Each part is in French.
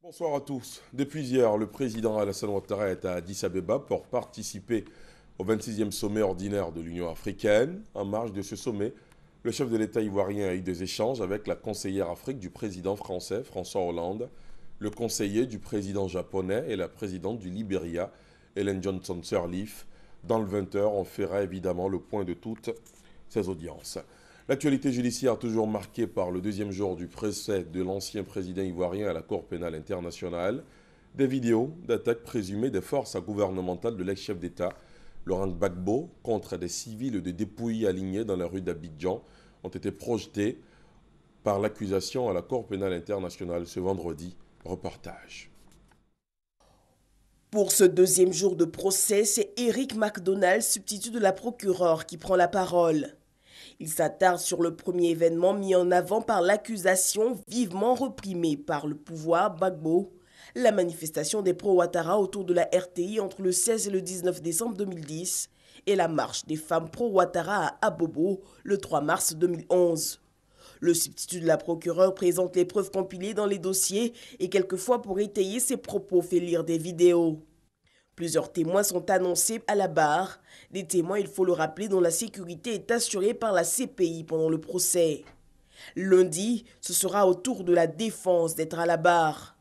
Bonsoir à tous. Depuis hier, le président Alassane Ouattara est à Addis Abeba pour participer au 26e sommet ordinaire de l'Union africaine. En marge de ce sommet, le chef de l'État ivoirien a eu des échanges avec la conseillère Afrique du président français François Hollande, le conseiller du président japonais et la présidente du Libéria, Ellen Johnson Sirleaf. Dans le 20h, on fera évidemment le point de toutes ces audiences. L'actualité judiciaire toujours marquée par le deuxième jour du procès de l'ancien président ivoirien à la Cour pénale internationale. Des vidéos d'attaques présumées des forces gouvernementales de l'ex-chef d'État, Laurent Gbagbo, contre des civils de dépouilles alignés dans la rue d'Abidjan ont été projetées par l'accusation à la Cour pénale internationale ce vendredi. Reportage. Pour ce deuxième jour de procès, c'est Eric McDonald, substitut de la procureure, qui prend la parole. Il s'attarde sur le premier événement mis en avant par l'accusation vivement réprimée par le pouvoir Gbagbo, la manifestation des pro-Ouattara autour de la RTI entre le 16 et le 19 décembre 2010 et la marche des femmes pro-Ouattara à Abobo le 3 mars 2011. Le substitut de la procureure présente les preuves compilées dans les dossiers et quelquefois pour étayer ses propos fait lire des vidéos. Plusieurs témoins sont annoncés à la barre. Des témoins, il faut le rappeler, dont la sécurité est assurée par la CPI pendant le procès. Lundi, ce sera au tour de la défense d'être à la barre.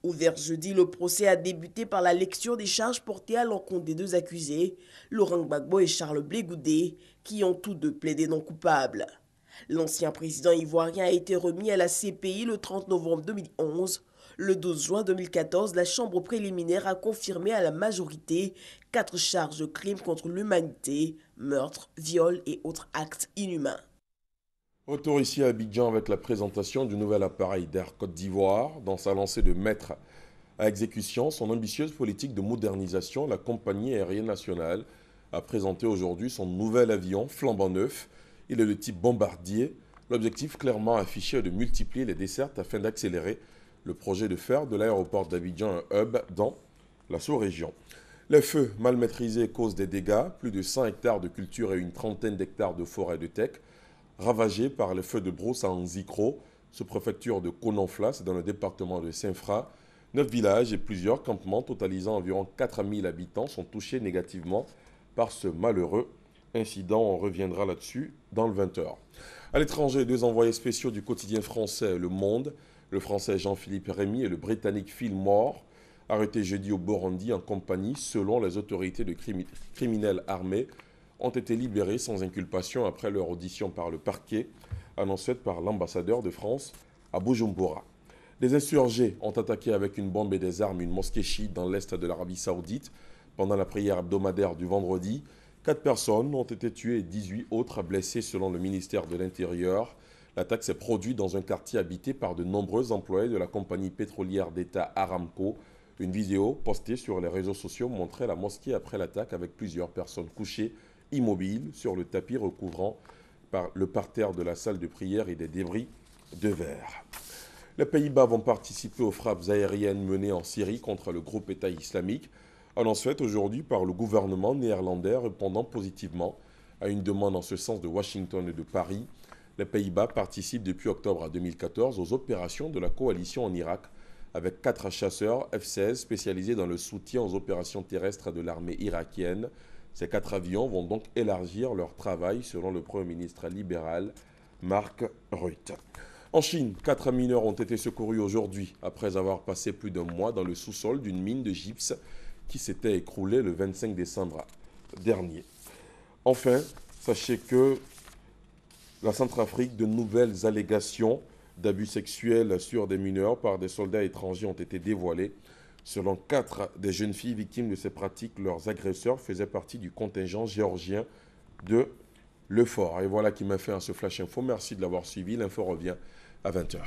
Ouvert jeudi, le procès a débuté par la lecture des charges portées à l'encontre des deux accusés, Laurent Gbagbo et Charles Blé Goudé, qui ont tous deux plaidé non coupables. L'ancien président ivoirien a été remis à la CPI le 30 novembre 2011. Le 12 juin 2014, la chambre préliminaire a confirmé à la majorité 4 charges de crimes contre l'humanité, meurtre, viol et autres actes inhumains. Retour ici à Abidjan avec la présentation du nouvel appareil d'Air Côte d'Ivoire. Dans sa lancée de mettre à exécution son ambitieuse politique de modernisation, la compagnie aérienne nationale a présenté aujourd'hui son nouvel avion flambant neuf. Il est de type bombardier. L'objectif clairement affiché est de multiplier les dessertes afin d'accélérer le projet de faire de l'aéroport d'Abidjan un hub dans la sous-région. Les feux mal maîtrisés causent des dégâts. Plus de 100 hectares de culture et une trentaine d'hectares de forêt de teck ravagés par les feux de brousse à Nzikro, sous-préfecture de Kononfla, c'est dans le département de Saint-Fra. 9 villages et plusieurs campements totalisant environ 4000 habitants sont touchés négativement par ce malheureux incident. On reviendra là-dessus dans le 20h. À l'étranger, 2 envoyés spéciaux du quotidien français Le Monde, le français Jean-Philippe Rémy et le britannique Phil Moore, arrêtés jeudi au Burundi en compagnie, selon les autorités de criminels armés, ont été libérés sans inculpation après leur audition par le parquet, annoncée par l'ambassadeur de France à Bujumbura. Des insurgés ont attaqué avec une bombe et des armes une mosquée chiite dans l'est de l'Arabie Saoudite pendant la prière hebdomadaire du vendredi. 4 personnes ont été tuées et 18 autres blessées selon le ministère de l'Intérieur. L'attaque s'est produite dans un quartier habité par de nombreux employés de la compagnie pétrolière d'État Aramco. Une vidéo postée sur les réseaux sociaux montrait la mosquée après l'attaque avec plusieurs personnes couchées, immobiles, sur le tapis recouvrant le parterre de la salle de prière et des débris de verre. Les Pays-Bas vont participer aux frappes aériennes menées en Syrie contre le groupe État islamique, annonce faite aujourd'hui par le gouvernement néerlandais répondant positivement à une demande en ce sens de Washington et de Paris. Les Pays-Bas participent depuis octobre 2014 aux opérations de la coalition en Irak avec 4 chasseurs F-16 spécialisés dans le soutien aux opérations terrestres de l'armée irakienne. Ces 4 avions vont donc élargir leur travail selon le Premier ministre libéral Mark Rutte. En Chine, 4 mineurs ont été secourus aujourd'hui après avoir passé plus d'un mois dans le sous-sol d'une mine de gypse qui s'était écroulée le 25 décembre dernier. Enfin, sachez que la Centrafrique, de nouvelles allégations d'abus sexuels sur des mineurs par des soldats étrangers ont été dévoilées. Selon 4 des jeunes filles victimes de ces pratiques, leurs agresseurs faisaient partie du contingent géorgien de l'EUFOR. Et voilà qui m'a fait à ce Flash Info. Merci de l'avoir suivi. L'info revient à 20h.